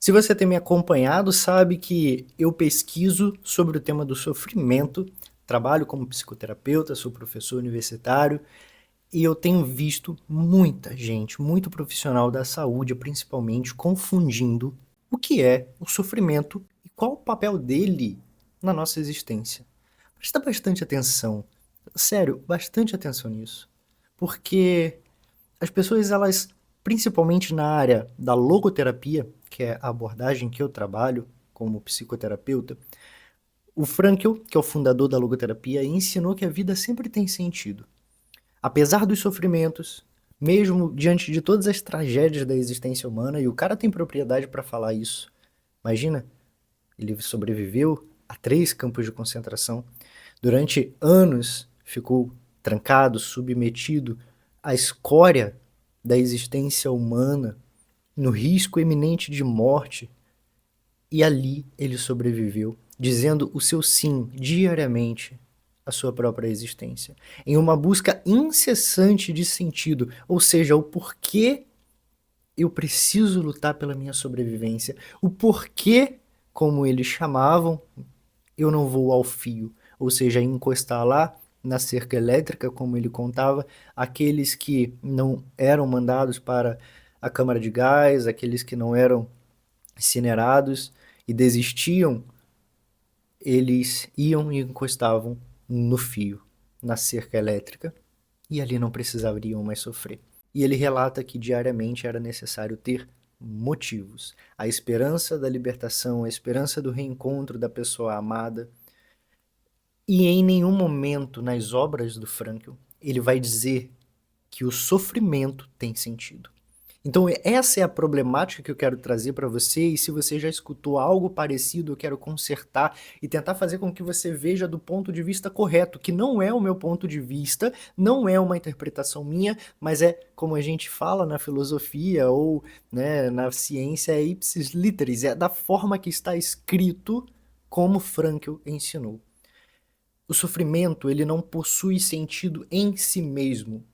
Se você tem me acompanhado, sabe que eu pesquiso sobre o tema do sofrimento, trabalho como psicoterapeuta, sou professor universitário e eu tenho visto muita gente, muito profissional da saúde, principalmente, confundindo o que é o sofrimento e qual o papel dele na nossa existência. Presta bastante atenção, sério, bastante atenção nisso, porque as pessoas, elas, principalmente na área da logoterapia, que é a abordagem que eu trabalho como psicoterapeuta, o Frankl, que é o fundador da logoterapia, ensinou que a vida sempre tem sentido. Apesar dos sofrimentos, mesmo diante de todas as tragédias da existência humana, e o cara tem propriedade para falar isso. Imagina, ele sobreviveu a 3 campos de concentração. Durante anos ficou trancado, submetido à escória da existência humana, no risco iminente de morte, e ali ele sobreviveu, dizendo o seu sim diariamente à sua própria existência, em uma busca incessante de sentido, ou seja, o porquê eu preciso lutar pela minha sobrevivência, o porquê, como eles chamavam, eu não vou ao fio, ou seja, encostar lá na cerca elétrica, como ele contava, aqueles que não eram mandados para a câmara de gás, aqueles que não eram incinerados e desistiam, eles iam e encostavam no fio, na cerca elétrica, e ali não precisariam mais sofrer. E ele relata que diariamente era necessário ter motivos. A esperança da libertação, a esperança do reencontro da pessoa amada. E em nenhum momento nas obras do Frankl ele vai dizer que o sofrimento tem sentido. Então essa é a problemática que eu quero trazer para você, e se você já escutou algo parecido, eu quero consertar e tentar fazer com que você veja do ponto de vista correto, que não é o meu ponto de vista, não é uma interpretação minha, mas é como a gente fala na filosofia ou, né, na ciência, é ipsis literis, é da forma que está escrito, como Frankl ensinou. O sofrimento, ele não possui sentido em si mesmo.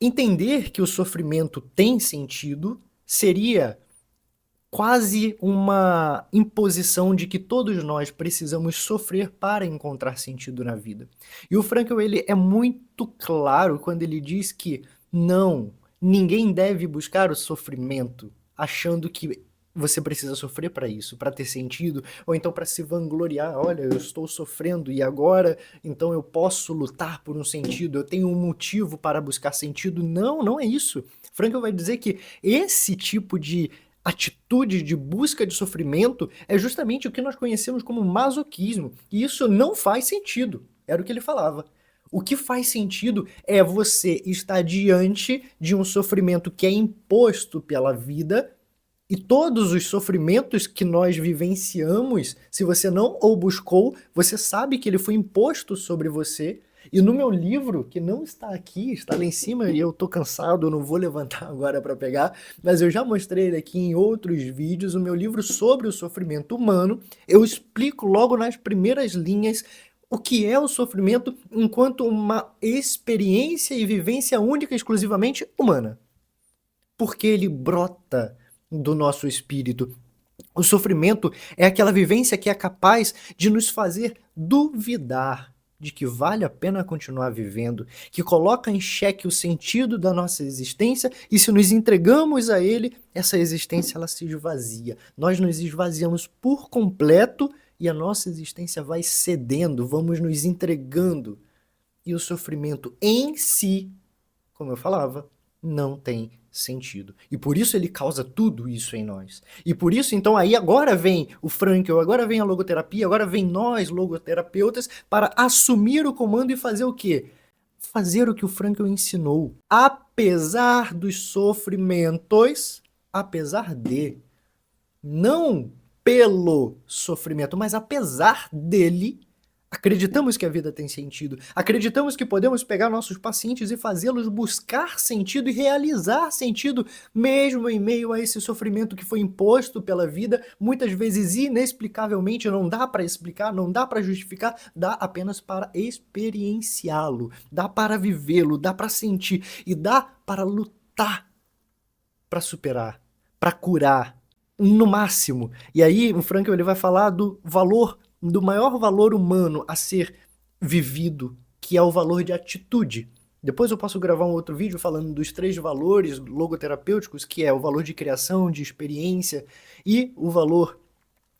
Entender que o sofrimento tem sentido seria quase uma imposição de que todos nós precisamos sofrer para encontrar sentido na vida. E o Frankl, ele é muito claro quando ele diz que não, ninguém deve buscar o sofrimento achando que você precisa sofrer para isso, para ter sentido, ou então para se vangloriar, olha, eu estou sofrendo e agora, então eu posso lutar por um sentido, eu tenho um motivo para buscar sentido. Não, não é isso. Frankl vai dizer que esse tipo de atitude de busca de sofrimento é justamente o que nós conhecemos como masoquismo, e isso não faz sentido, era o que ele falava. O que faz sentido é você estar diante de um sofrimento que é imposto pela vida, e todos os sofrimentos que nós vivenciamos, se você não o buscou, você sabe que ele foi imposto sobre você. E no meu livro, que não está aqui, está lá em cima e eu tô cansado, eu não vou levantar agora para pegar, mas eu já mostrei ele aqui em outros vídeos, o meu livro sobre o sofrimento humano, eu explico logo nas primeiras linhas o que é o sofrimento enquanto uma experiência e vivência única e exclusivamente humana. Porque ele brota do nosso espírito. O sofrimento é aquela vivência que é capaz de nos fazer duvidar de que vale a pena continuar vivendo, que coloca em xeque o sentido da nossa existência, e se nos entregamos a ele, essa existência ela se esvazia. Nós nos esvaziamos por completo e a nossa existência vai cedendo, vamos nos entregando. E o sofrimento em si, como eu falava, não tem sentido. E por isso ele causa tudo isso em nós. E por isso, então, aí agora vem o Frankl, agora vem a logoterapia, agora vem nós, logoterapeutas, para assumir o comando e fazer o quê? Fazer o que o Frankl ensinou. Apesar dos sofrimentos, apesar de, não pelo sofrimento, mas apesar dele, acreditamos que a vida tem sentido. Acreditamos que podemos pegar nossos pacientes e fazê-los buscar sentido e realizar sentido, mesmo em meio a esse sofrimento que foi imposto pela vida, muitas vezes inexplicavelmente, não dá para explicar, não dá para justificar, dá apenas para experienciá-lo, dá para vivê-lo, dá para sentir e dá para lutar, para superar, para curar. no máximo. E aí o Frankl ele vai falar do valor, do maior valor humano a ser vivido, que é o valor de atitude. Depois eu posso gravar um outro vídeo falando dos 3 valores logoterapêuticos, que é o valor de criação, de experiência e o valor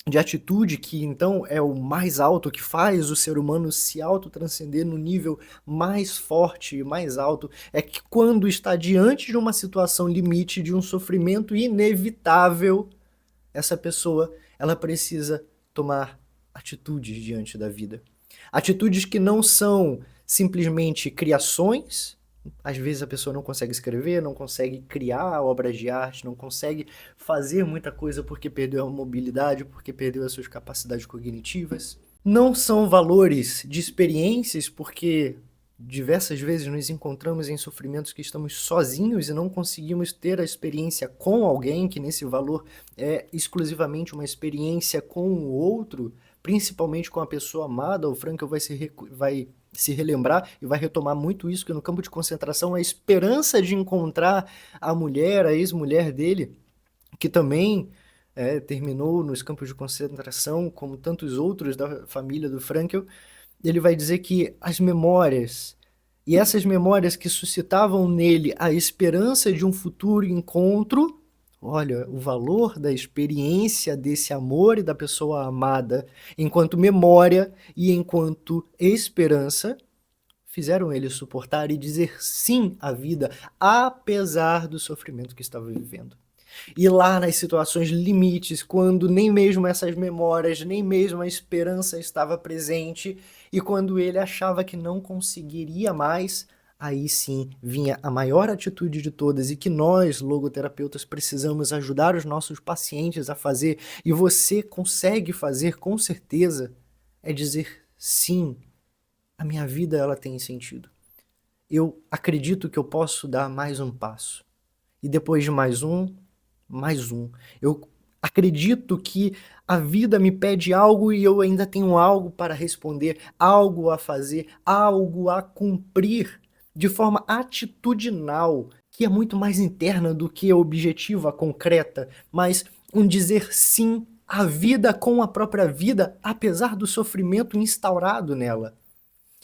de atitude, que então é o mais alto, que faz o ser humano se autotranscender no nível mais forte e mais alto, é que quando está diante de uma situação limite, de um sofrimento inevitável, essa pessoa ela precisa tomar atitudes diante da vida. Atitudes que não são simplesmente criações. Às vezes a pessoa não consegue escrever, não consegue criar obras de arte, não consegue fazer muita coisa porque perdeu a mobilidade, porque perdeu as suas capacidades cognitivas. Não são valores de experiências, porque diversas vezes nos encontramos em sofrimentos que estamos sozinhos e não conseguimos ter a experiência com alguém, que nesse valor é exclusivamente uma experiência com o outro, principalmente com a pessoa amada. O Frankl vai se relembrar e vai retomar muito isso, que no campo de concentração a esperança de encontrar a mulher, a ex-mulher dele, que também terminou nos campos de concentração, como tantos outros da família do Frankl. Ele vai dizer que as memórias, e essas memórias que suscitavam nele a esperança de um futuro encontro, olha, o valor da experiência desse amor e da pessoa amada, enquanto memória e enquanto esperança, fizeram ele suportar e dizer sim à vida, apesar do sofrimento que estava vivendo. E lá nas situações limites, quando nem mesmo essas memórias, nem mesmo a esperança estava presente, e quando ele achava que não conseguiria mais, aí sim vinha a maior atitude de todas, e que nós, logoterapeutas, precisamos ajudar os nossos pacientes a fazer, e você consegue fazer com certeza, é dizer sim, a minha vida ela tem sentido. Eu acredito que eu posso dar mais um passo. E depois de mais um, mais um. Eu acredito que a vida me pede algo e eu ainda tenho algo para responder, algo a fazer, algo a cumprir de forma atitudinal, que é muito mais interna do que objetiva, concreta, mas um dizer sim à vida com a própria vida, apesar do sofrimento instaurado nela.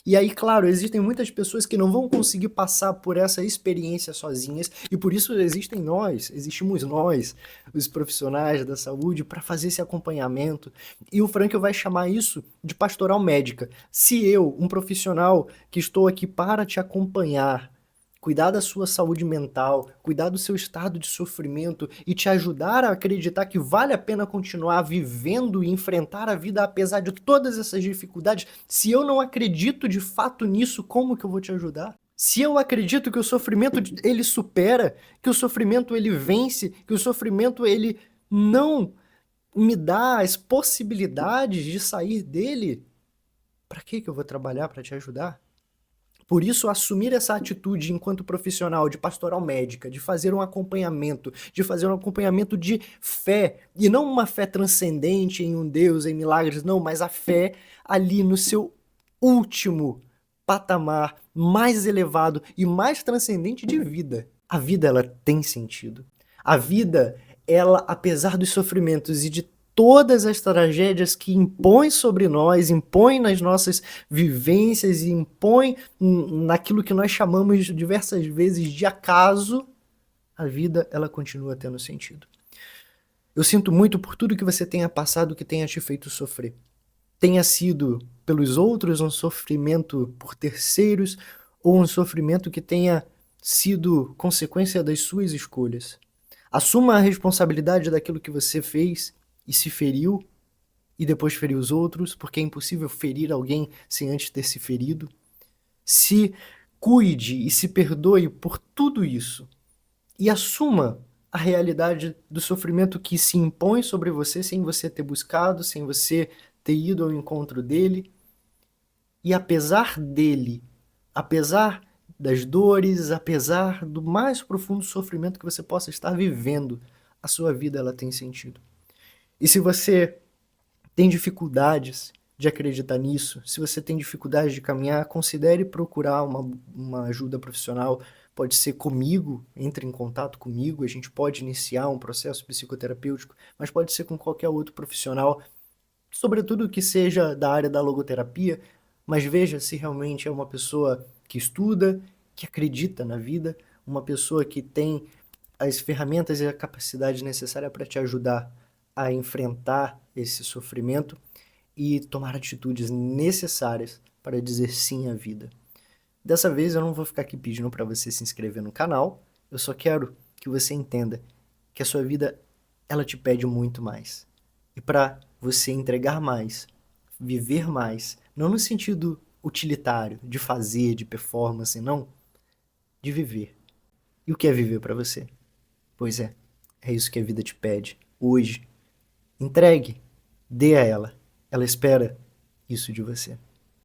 E aí, claro, existem muitas pessoas que não vão conseguir passar por essa experiência sozinhas, e por isso existimos nós, os profissionais da saúde, para fazer esse acompanhamento. E o Frankl vai chamar isso de pastoral médica. Se eu, um profissional que estou aqui para te acompanhar, cuidar da sua saúde mental, cuidar do seu estado de sofrimento e te ajudar a acreditar que vale a pena continuar vivendo e enfrentar a vida apesar de todas essas dificuldades, se eu não acredito de fato nisso, como que eu vou te ajudar? Se eu acredito que o sofrimento ele supera, que o sofrimento ele vence, que o sofrimento ele não me dá as possibilidades de sair dele, para que eu vou trabalhar para te ajudar? Por isso, assumir essa atitude enquanto profissional de pastoral médica, de fazer um acompanhamento, de fazer um acompanhamento de fé, e não uma fé transcendente em um Deus, em milagres, não, mas a fé ali no seu último patamar mais elevado e mais transcendente de vida. A vida, ela tem sentido. A vida, ela, apesar dos sofrimentos e de todas as tragédias que impõem sobre nós, impõem nas nossas vivências e impõem naquilo que nós chamamos diversas vezes de acaso, a vida ela continua tendo sentido. Eu sinto muito por tudo que você tenha passado que tenha te feito sofrer. Tenha sido pelos outros um sofrimento por terceiros ou um sofrimento que tenha sido consequência das suas escolhas. Assuma a responsabilidade daquilo que você fez e se feriu, e depois feriu os outros, porque é impossível ferir alguém sem antes ter se ferido. Se cuide e se perdoe por tudo isso. E assuma a realidade do sofrimento que se impõe sobre você sem você ter buscado, sem você ter ido ao encontro dele. E apesar dele, apesar das dores, apesar do mais profundo sofrimento que você possa estar vivendo, a sua vida ela tem sentido. E se você tem dificuldades de acreditar nisso, se você tem dificuldade de caminhar, considere procurar uma ajuda profissional, pode ser comigo, entre em contato comigo, a gente pode iniciar um processo psicoterapêutico, mas pode ser com qualquer outro profissional, sobretudo que seja da área da logoterapia, mas veja se realmente é uma pessoa que estuda, que acredita na vida, uma pessoa que tem as ferramentas e a capacidade necessária para te ajudar a enfrentar esse sofrimento e tomar atitudes necessárias para dizer sim à vida. Dessa vez eu não vou ficar aqui pedindo para você se inscrever no canal, eu só quero que você entenda que a sua vida ela te pede muito mais. E para você entregar mais, viver mais, não no sentido utilitário, de fazer, de performance, não, de viver. E o que é viver para você? Pois é isso que a vida te pede. Hoje, entregue, dê a ela. Ela espera isso de você.